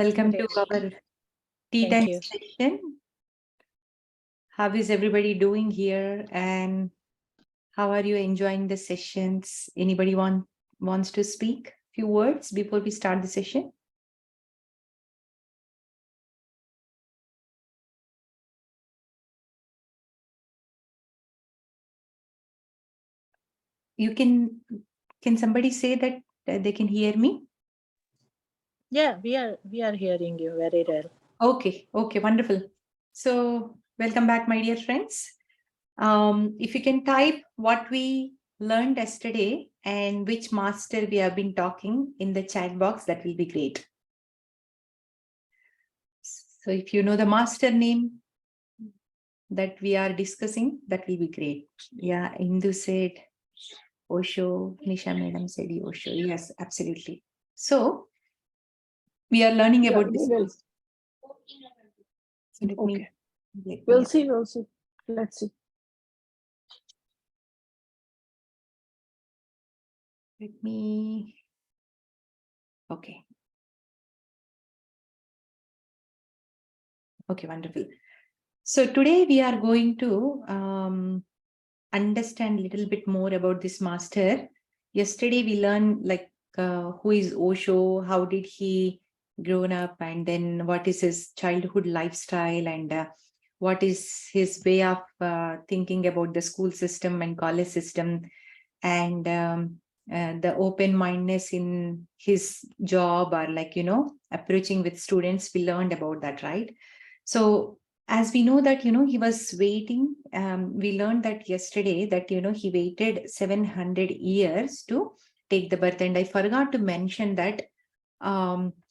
Welcome to our tea Thank time you. session. How is everybody doing here, and how are you enjoying the sessions? Anybody wants to speak few words before we start the session? You can somebody say that they can hear me? Yeah, we are hearing you very well. Okay, wonderful. So welcome back, my dear friends. If you can type what we learned yesterday and which master we have been talking in the chat box, that will be great. So if you know the master name that we are discussing, that will be great. Yeah, Indu said Osho, Nisha madam said Osho. Yes, absolutely. So we are learning about this. So We'll see. Let's see. Let me. Okay. Okay, wonderful. So today we are going to understand a little bit more about this master. Yesterday we learned who is Osho, how did he grown up, and then what is his childhood lifestyle, and what is his way of thinking about the school system and college system, and the open-mindedness in his job, or approaching with students. We learned about that, right? So as we know that, he was waiting. We learned that yesterday that, he waited 700 years to take the birth. And I forgot to mention that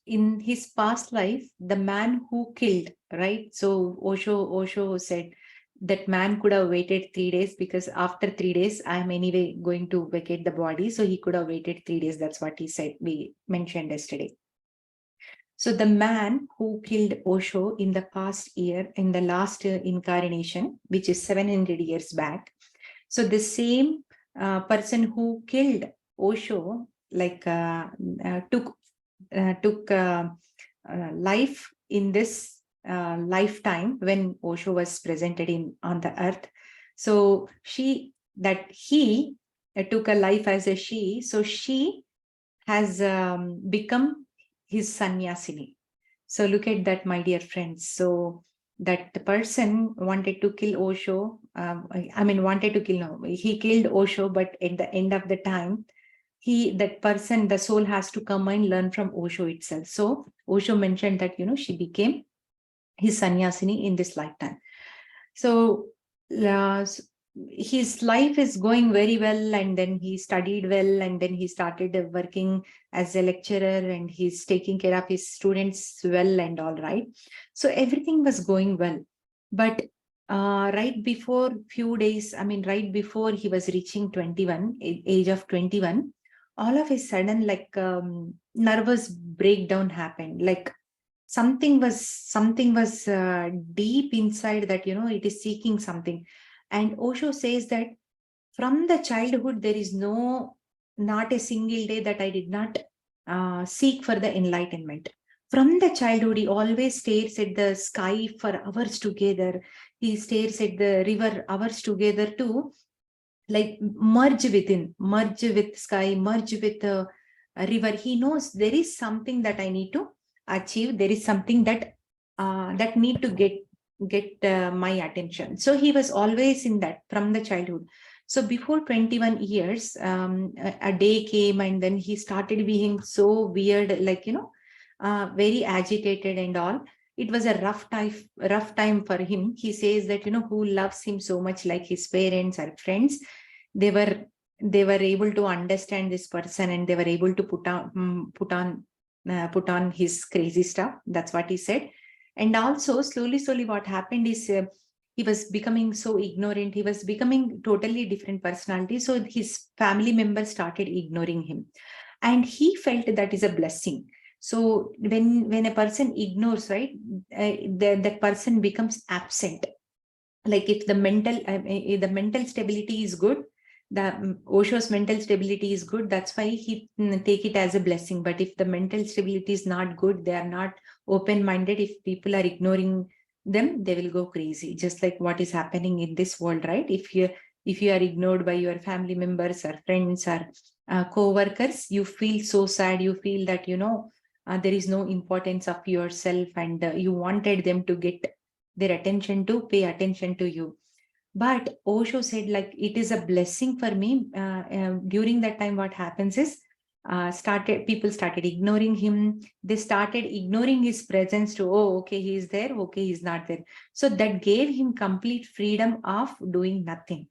in his past life, the man who killed, right? So Osho said that man could have waited 3 days, because after 3 days, I am anyway going to vacate the body. So he could have waited 3 days. That's what he said. We mentioned yesterday. So the man who killed Osho in the past year, in the last incarnation, which is 700 years back. So the same person who killed Osho, took life in this lifetime when Osho was presented on the earth. So he took a life as a she. So she has become his sannyasini. So look at that, my dear friends. So that the person wanted to kill Osho. He killed Osho, but at the end of the time, the soul has to come and learn from Osho itself. So Osho mentioned that, she became his sannyasini in this lifetime. So his life is going very well, and then he studied well, and then he started working as a lecturer, and he's taking care of his students well and all, right? So everything was going well. But right before right before he was reaching 21, age of 21, all of a sudden, nervous breakdown happened. Like something was deep inside that, it is seeking something. And Osho says that from the childhood, there is not a single day that I did not seek for the enlightenment. From the childhood, he always stares at the sky for hours together. He stares at the river hours together to merge with sky, merge with a river. He knows there is something that I need to achieve. There is something that need to get my attention. So he was always in that from the childhood. So before 21 years, a day came, and then he started being so weird, very agitated and all. It was a rough time for him. He says that, who loves him so much, like his parents or friends, they were able to understand this person, and they were able to put on his crazy stuff. That's what he said. And also slowly what happened is he was becoming so ignorant. He was becoming totally different personality. So his family members started ignoring him, and he felt that is a blessing. So when a person ignores, right, that person becomes absent. Like if the mental stability is good, the Osho's mental stability is good. That's why he take it as a blessing. But if the mental stability is not good, they are not open-minded. If people are ignoring them, they will go crazy. Just like what is happening in this world, right? If you are ignored by your family members or friends or co-workers, you feel so sad. You feel that there is no importance of yourself, and you wanted them to get their attention, to pay attention to you. But Osho said, like, it is a blessing for me. During that time, what happens is, people started ignoring him. They started ignoring his presence to, oh, okay, he is there. Okay, he's not there. So that gave him complete freedom of doing nothing,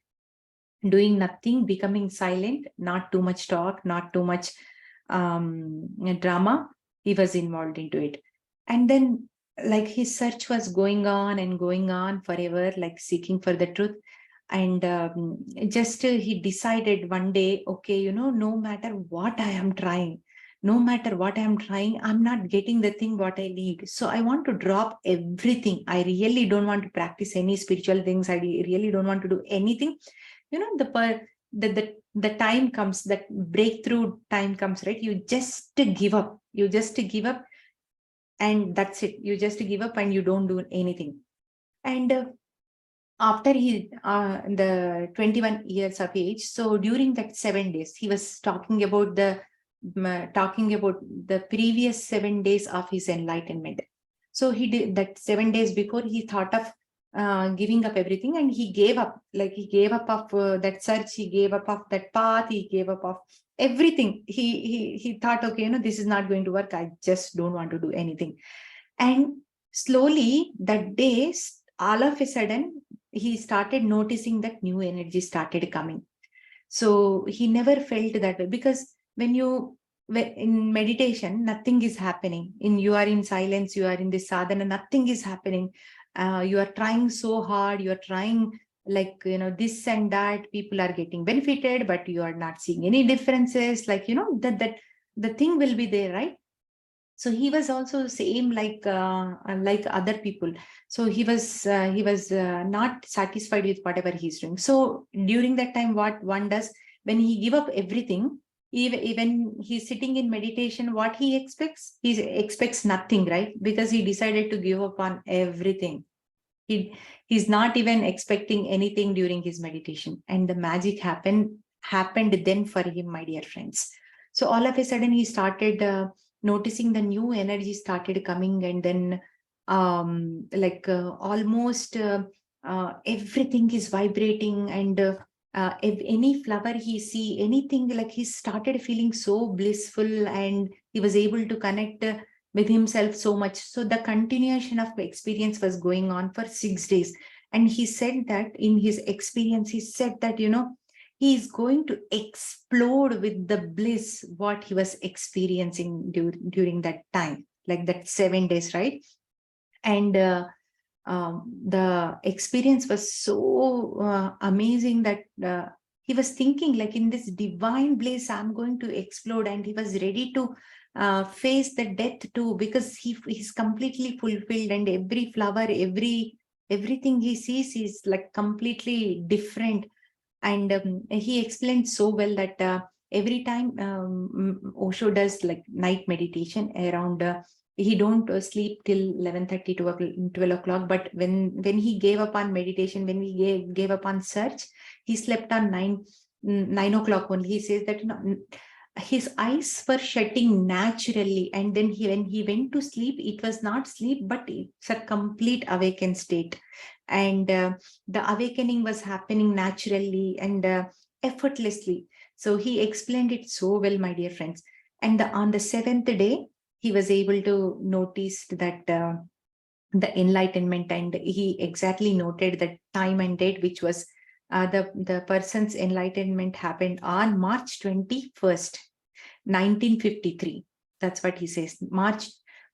becoming silent, not too much talk, not too much drama. He was involved into it. And then, like, his search was going on and going on forever, like seeking for the truth. And just he decided one day, okay, no matter what I am trying, I'm not getting the thing what I need. So I want to drop everything. I really don't want to practice any spiritual things. I really don't want to do anything. The time comes, that breakthrough time comes, right? You just give up. And that's it. You just give up and you don't do anything. And after the 21 years of age, so during that 7 days, he was talking about the previous 7 days of his enlightenment. So he did that 7 days before. He thought of giving up everything, and he gave up. Like, he gave up of that search. He gave up of that path. He gave up of everything. He thought, okay, this is not going to work. I just don't want to do anything. And slowly, that day, all of a sudden, he started noticing that new energy started coming. So he never felt that way, because in meditation, nothing is happening. You are in silence, you are in this sadhana, nothing is happening. You are trying so hard, you are trying, like, this and that. People are getting benefited, but you are not seeing any differences. Like, that the thing will be there, right? So he was also same, like other people. So he was not satisfied with whatever he's doing. So during that time, what one does, when he give up everything, even he's sitting in meditation, what he expects nothing, right? Because he decided to give up on everything. He's not even expecting anything during his meditation, and the magic happened then for him, my dear friends. So all of a sudden, he started noticing the new energy started coming, and then almost everything is vibrating, and if any flower he see, anything, like, he started feeling so blissful, and he was able to connect with himself so much. So the continuation of the experience was going on for 6 days. And he said that in his experience, he said that, he is going to explode with the bliss what he was experiencing during that time, like that 7 days, right? And the experience was so amazing that he was thinking, like, in this divine bliss, I'm going to explode. And he was ready to face the death too, because he's completely fulfilled, and every flower, everything he sees is like completely different. And he explained so well that every time Osho does like night meditation around, he don't sleep till 11:30 to 12 o'clock. But when he gave up on meditation, when he gave up on search, he slept on 9 o'clock only. He says that his eyes were shutting naturally, and then when he went to sleep, it was not sleep, but it's a complete awakened state. And the awakening was happening naturally and effortlessly. So he explained it so well, my dear friends. And on the 7th day, he was able to notice that the enlightenment, and he exactly noted the time and date, which was the person's enlightenment happened on March 21st, 1953. That's what he says. March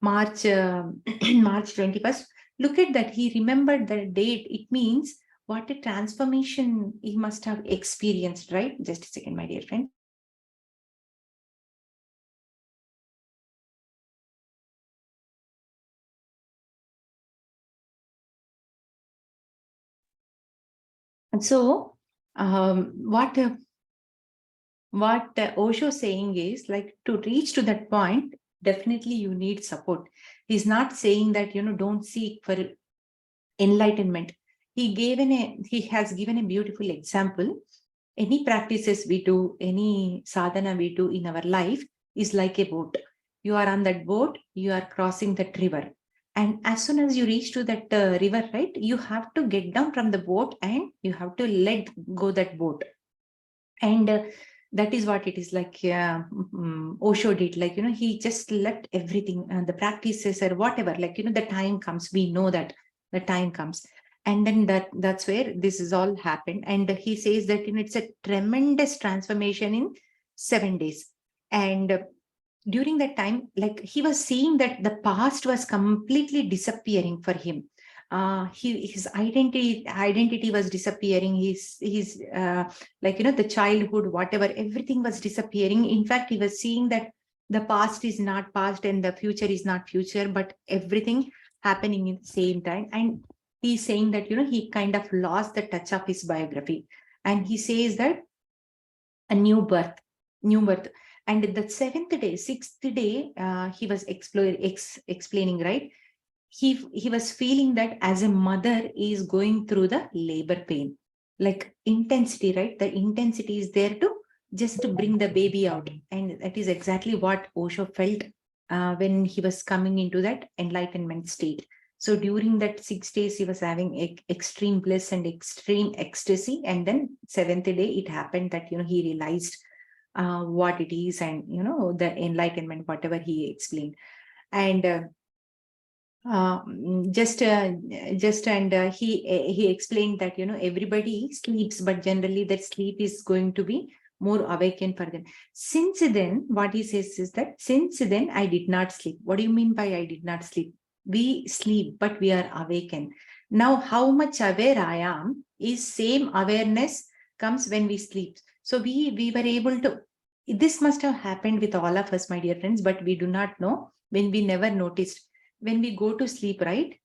March 21st. Look at that. He remembered the date. It means what a transformation he must have experienced, right? Just a second, my dear friend. And so what what Osho saying is like to reach to that point, definitely you need support. He's not saying that, don't seek for enlightenment. He has given a beautiful example. Any practices we do, any sadhana we do in our life is like a boat. You are on that boat, you are crossing that river. And as soon as you reach to that river, right, you have to get down from the boat and you have to let go that boat. And that is what it is like. Osho did, like, he just left everything, the practices or whatever, like, the time comes, we know that the time comes. And then that's where this is all happened. And he says that, it's a tremendous transformation in 7 days. And during that time, like, he was seeing that the past was completely disappearing for him. His identity was disappearing. His like, the childhood, whatever, everything was disappearing. In fact, he was seeing that the past is not past and the future is not future, but everything happening in the same time. And he's saying that, he kind of lost the touch of his biography. And he says that a new birth. And the sixth day, he was explaining, right? He was feeling that as a mother is going through the labor pain, like intensity, right? The intensity is there to just to bring the baby out. And that is exactly what Osho felt when he was coming into that enlightenment state. So during that 6 days, he was having extreme bliss and extreme ecstasy. And then seventh day, it happened that, he realized what it is, and, the enlightenment, whatever he explained. And he explained that, everybody sleeps, but generally that sleep is going to be more awakened for them. Since then, what he says is that since then I did not sleep. What do you mean by I did not sleep? We sleep, but we are awakened. Now, how much aware I am is same awareness comes when we sleep. So we were able to, this must have happened with all of us, my dear friends, but we do not know when we never noticed. When we go to sleep, right,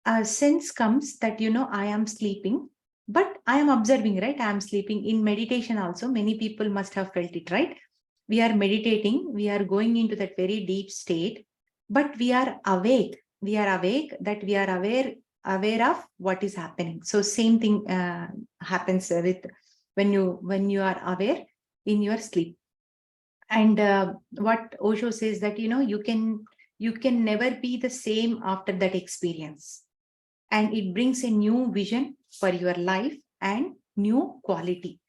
a sense comes that, I am sleeping, but I am observing, right? I am sleeping. In meditation also, many people must have felt it, right? We are meditating, we are going into that very deep state, but we are awake. We are awake, that we are aware of what is happening. So same thing happens with when you are aware in your sleep. And what Osho says that, you can never be the same after that experience. And it brings a new vision for your life and new quality,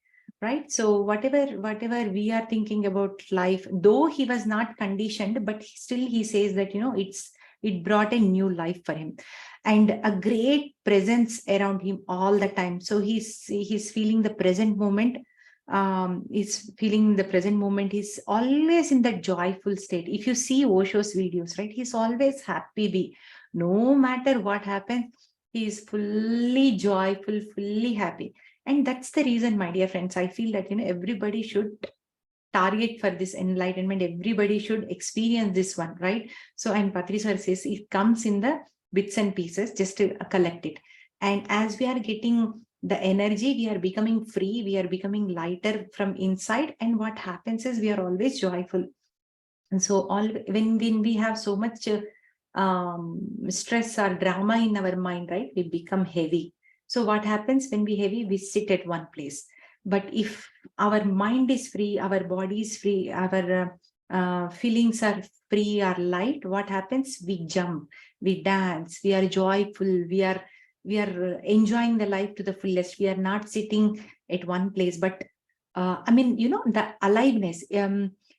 right? So whatever we are thinking about life, though he was not conditioned, but still he says that, it brought a new life for him, and a great presence around him all the time. So he's feeling the present moment. He's always in that joyful state. If you see Osho's videos, right, he's always happy. No matter what happens, he is fully joyful, fully happy. And that's the reason, my dear friends, I feel that, everybody should target for this enlightenment. Everybody should experience this one, right? So, and Patri sir says it comes in the bits and pieces, just to collect it. And as we are getting the energy, we are becoming free, we are becoming lighter from inside. And what happens is we are always joyful. And so when we have so much stress or drama in our mind, right, we become heavy. So what happens when we heavy? We sit at one place. But if our mind is free, our body is free, our feelings are free or light, what happens? We jump, we dance, we are joyful, we are enjoying the life to the fullest. We are not sitting at one place, but the aliveness.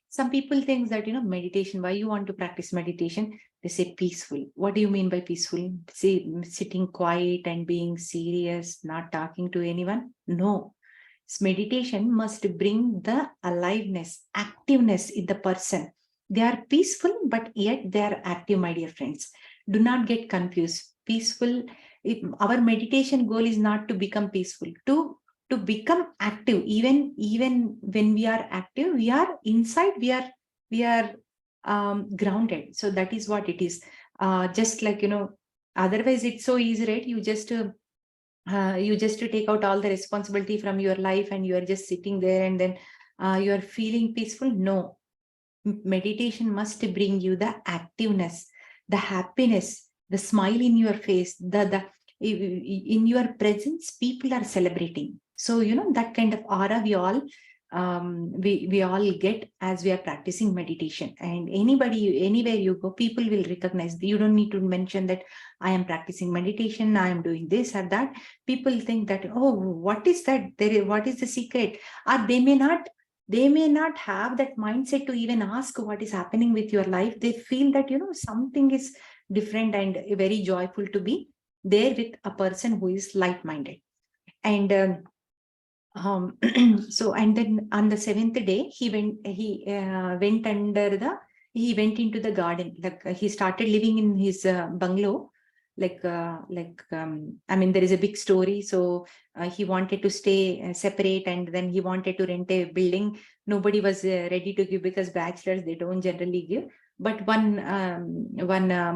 Some people think that, meditation, why you want to practice meditation? They say peaceful. What do you mean by peaceful? Say sitting quiet and being serious, not talking to anyone? No. Meditation must bring the aliveness, activeness in the person. They are peaceful, but yet they are active, my dear friends. Do not get confused. Peaceful, our meditation goal is not to become peaceful, to become active. Even when we are active, we are inside, we are grounded. So that is what it is. Just like, otherwise it's so easy, right? You just to take out all the responsibility from your life, and you are just sitting there, and then you're feeling peaceful. No, meditation must bring you the activeness, the happiness, the smile in your face, the in your presence, people are celebrating. So, that kind of aura we all get as we are practicing meditation. And anybody, anywhere you go, people will recognize. You don't need to mention that I am practicing meditation, I am doing this or that. People think that, oh, what is that? What is the secret? Or they may not have that mindset to even ask what is happening with your life. They feel that, something is different and very joyful to be there with a person who is light-minded. And so, and then on the seventh day, he went into the garden. Like he started living in his bungalow. I mean, there is a big story. So he wanted to stay separate, and then he wanted to rent a building. Nobody was ready to give, because bachelors, they don't generally give. But one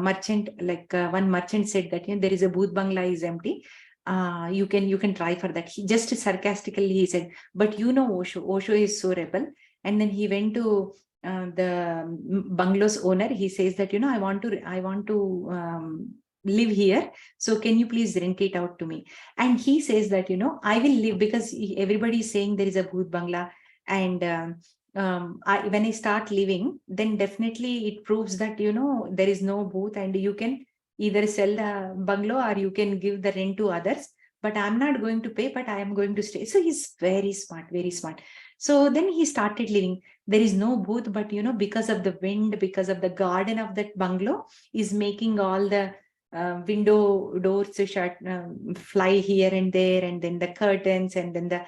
merchant, one merchant said that, there is a booth bangla is empty. You can try for that. He just sarcastically he said, but Osho is so rebel. And then he went to the bungalow's owner. He says that, I want to live here. So can you please rent it out to me? And he says that, I will live, because everybody is saying there is a booth bangla. And when I start living, then definitely it proves that, there is no booth, and you can either sell the bungalow or you can give the rent to others, but I'm not going to pay, but I am going to stay. So he's very smart, very smart. So then he started living. There is no booth, but because of the wind, because of the garden of that bungalow is making all the window doors to shut, fly here and there, and then the curtains, and then the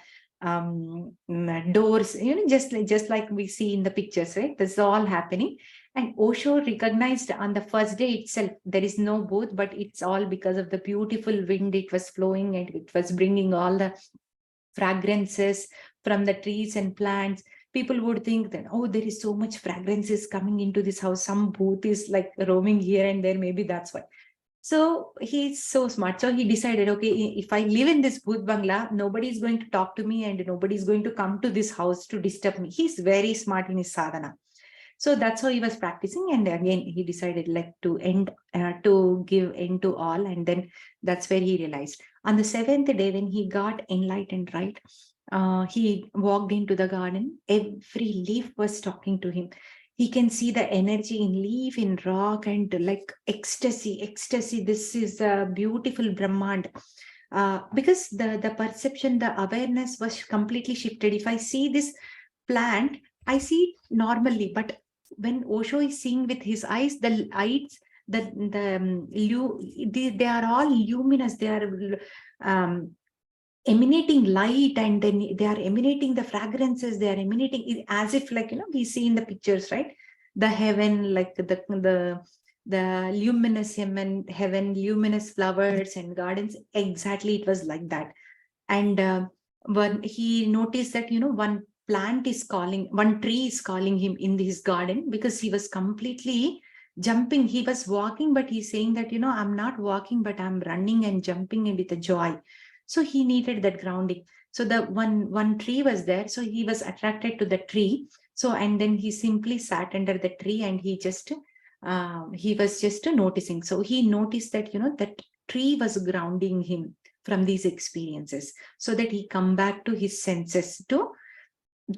doors, just like we see in the pictures, right? This is all happening. And Osho recognized on the first day itself, there is no booth, but it's all because of the beautiful wind. It was flowing and it was bringing all the fragrances from the trees and plants. People would think that, oh, there is so much fragrances coming into this house. Some booth is like roaming here and there. Maybe that's why. So he's so smart. So he decided, okay, if I live in this booth bangla, nobody is going to talk to me and nobody is going to come to this house to disturb me. He's very smart in his sadhana. So that's how he was practicing. And again, he decided to give end to all. And then that's where he realized. On the seventh day, when he got enlightened, right? He walked into the garden. Every leaf was talking to him. He can see the energy in leaf, in rock, and like ecstasy. This is a beautiful Brahmand. Because the perception, the awareness was completely shifted. If I see this plant, I see it normally, but when Osho is seeing with his eyes, the lights, they are all luminous. They are emanating light, and then they are emanating the fragrances. They are emanating as if, like, we see in the pictures, right? The heaven, like the luminous heaven, luminous flowers and gardens. Exactly, it was like that. And when he noticed that, one tree is calling him in his garden, because he was completely jumping. He was walking, but he's saying that, I'm not walking, but I'm running and jumping with a joy. So he needed that grounding. So the one tree was there. So he was attracted to the tree. So, and then he simply sat under the tree, and he was just noticing. So he noticed that, that tree was grounding him from these experiences, so that he come back to his senses to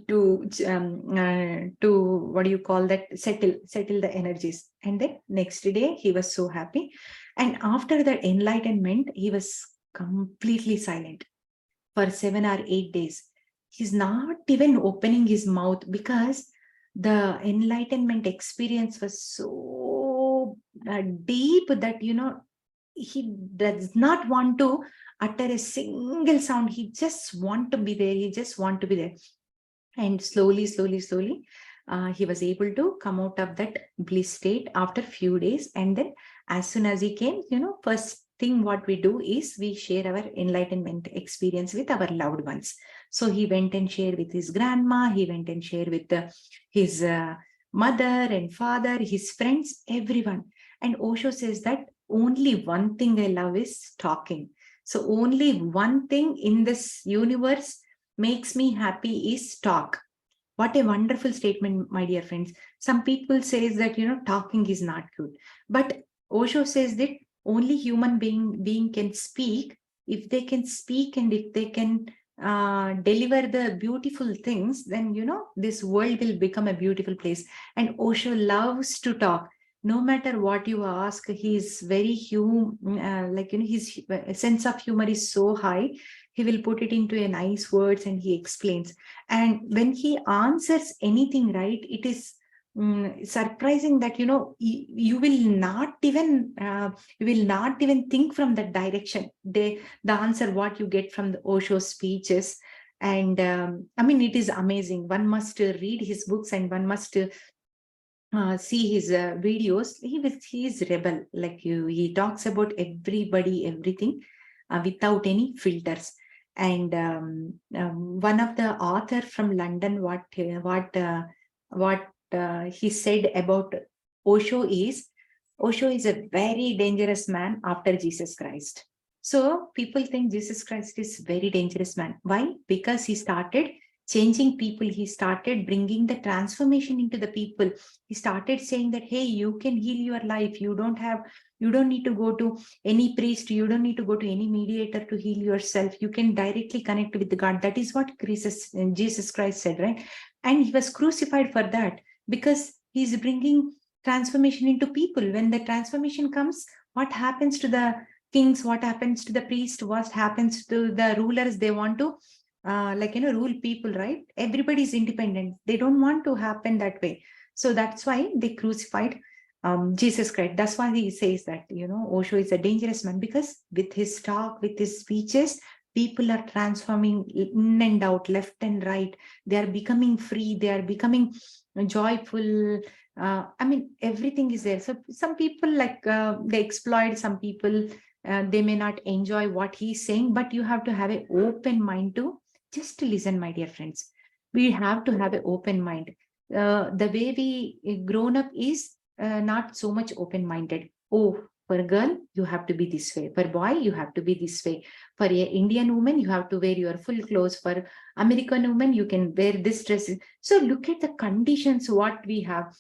what do you call that, settle the energies. And then next day he was so happy. And after that enlightenment, he was completely silent for 7 or 8 days. He's not even opening his mouth, because the enlightenment experience was so deep that, he does not want to utter a single sound. He just want to be there. And slowly, he was able to come out of that bliss state after few days. And then as soon as he came, first thing what we do is we share our enlightenment experience with our loved ones. So he went and shared with his grandma. He went and shared with his mother and father, his friends, everyone. And Osho says that only one thing I love is talking. So only one thing in this universe makes me happy is talk. What a wonderful statement, my dear friends. Some people says that, talking is not good. But Osho says that only human being can speak. If they can speak and if they can deliver the beautiful things, then, this world will become a beautiful place. And Osho loves to talk. No matter what you ask, he's very his sense of humor is so high. He will put it into a nice words and he explains. And when he answers anything, right, it is surprising that, you will not even think from that direction. The answer what you get from the Osho speeches. And I mean, it is amazing. One must read his books and one must see his videos. He is rebel, like you. He talks about everybody, everything, without any filters. And one of the author from London, what he said about Osho is a very dangerous man after Jesus Christ. So people think Jesus Christ is very dangerous man. Why? Because he started changing people. He started bringing the transformation into the people. He started saying that, hey, you can heal your life. You don't need to go to any priest. You don't need to go to any mediator to heal yourself. You can directly connect with God. That is what Jesus Christ said, right? And he was crucified for that, because he's bringing transformation into people. When the transformation comes, what happens to the kings? What happens to the priest? What happens to the rulers? They want to rule people, right? Everybody is independent. They don't want to happen that way. So that's why they crucified Jesus Christ. That's why he says that, Osho is a dangerous man, because with his talk, with his speeches, people are transforming in and out, left and right. They are becoming free. They are becoming joyful. I mean, everything is there. So some people they exploit some people. They may not enjoy what he's saying, but you have to have an open mind to just listen, my dear friends. We have to have an open mind. The way we grown up is not so much open-minded. Oh, for a girl, you have to be this way. For a boy, you have to be this way. For an Indian woman, you have to wear your full clothes. For American woman, you can wear this dress. So look at the conditions what we have.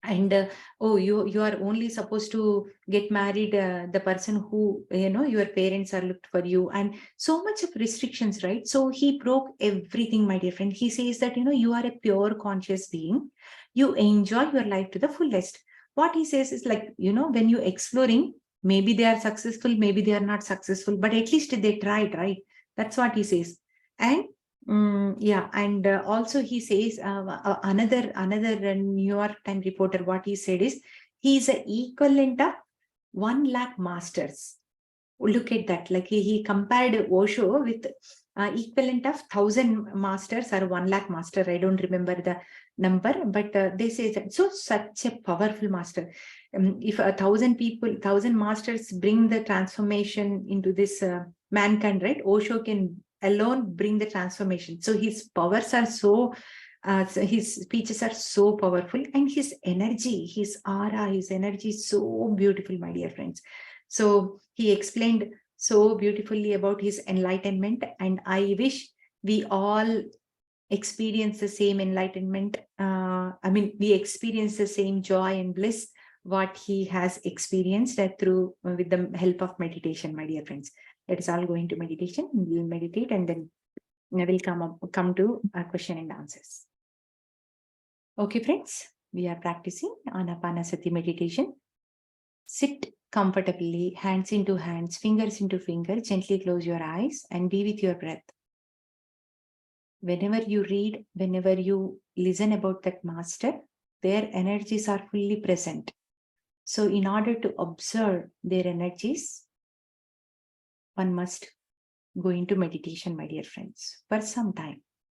And oh, you are only supposed to get married the person who your parents are looked for you, and so much of restrictions, right? So he broke everything, my dear friend. He says that you are a pure conscious being. You enjoy your life to the fullest. What he says is like, when you exploring, maybe they are successful, maybe they are not successful, but at least they tried, right? That's what he says. And yeah, and also he says another New York Times reporter, what he said is he is an equivalent of 1 lakh masters. Look at that. Like he compared Osho with equivalent of 1,000 masters or 1 lakh master. I don't remember the number, but they say that. So such a powerful master. If 1,000 people, 1,000 masters bring the transformation into this mankind, right? Osho can alone bring the transformation. So his powers are so his speeches are so powerful, and his energy, his aura, his energy is so beautiful, my dear friends. So he explained so beautifully about his enlightenment, and I wish we all experience the same enlightenment. We experience the same joy and bliss what he has experienced through with the help of meditation, my dear friends. Let us all go into meditation. We'll meditate, and then we'll come to our question and answers. Okay, friends, we are practicing Anapanasati meditation. Sit comfortably, hands into hands, fingers into fingers. Gently close your eyes and be with your breath. Whenever you read, whenever you listen about that master, their energies are fully present. So in order to observe their energies, one must go into meditation, my dear friends, for some time.